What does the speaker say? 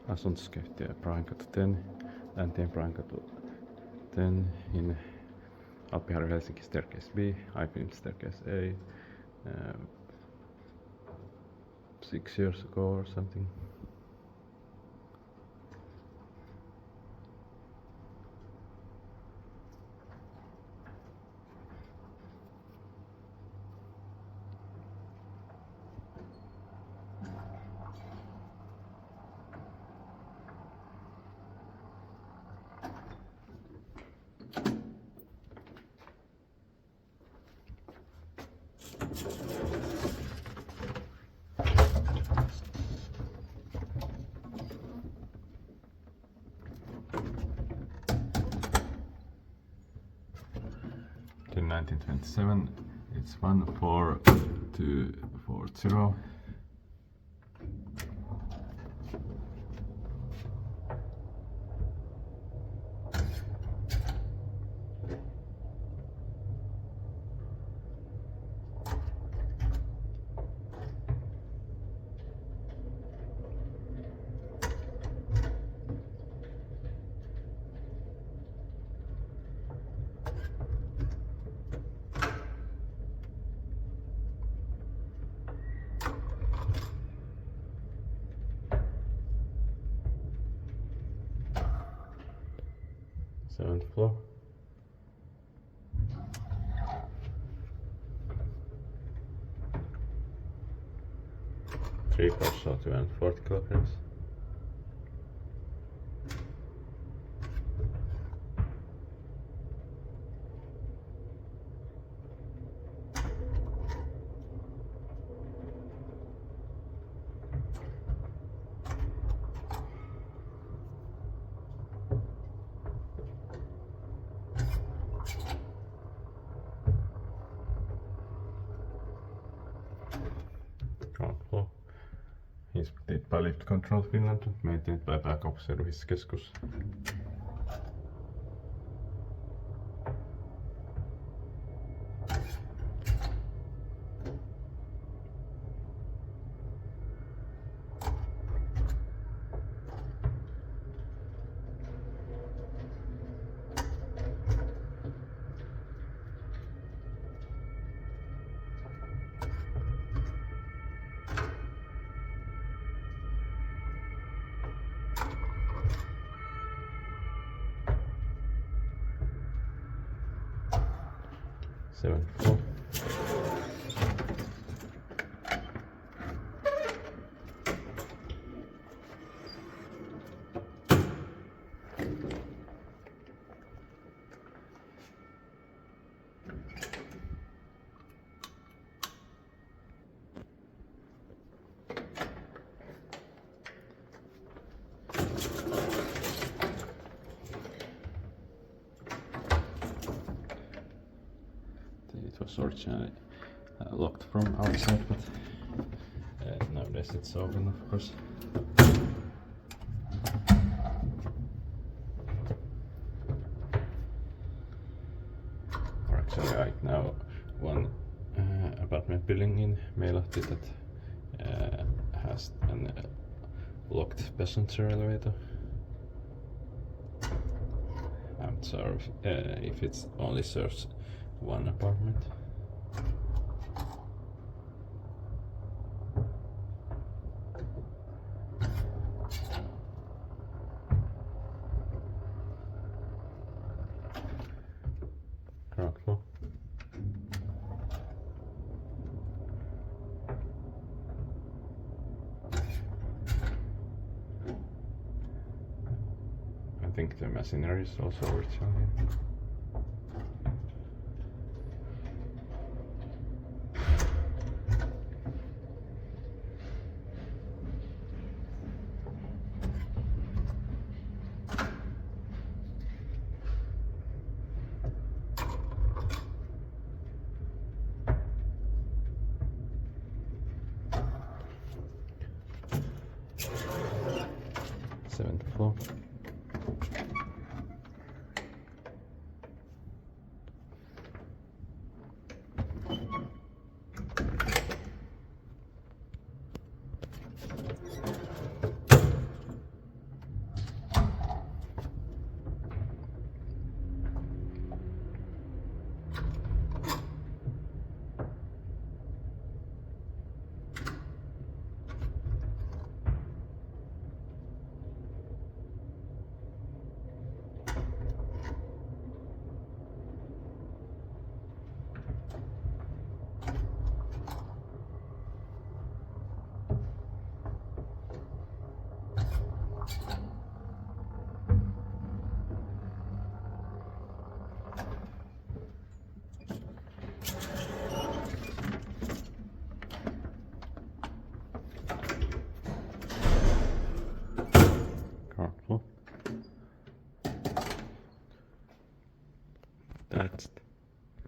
Asuntoskeittiö Brahenkatu 10, Läntinen Brahenkatu 10 in Alppiharju Helsinki staircase B, I-beam staircase A, 6 years ago or something. In 1927, it's 14240. Seventh floor. Three floors, so 240 kilograms. Ground floor. Inspected by Lift Control Finland, maintained by Pääkaupunkiseudun Seventh floor. It was originally locked from outside, but nowadays it's open, of course. Or actually, right now, one apartment building in Meilahti that has an locked passenger elevator. I'm not sure if it only serves one apartment. Ground floor. I think the machinery is also original here. Seventh floor.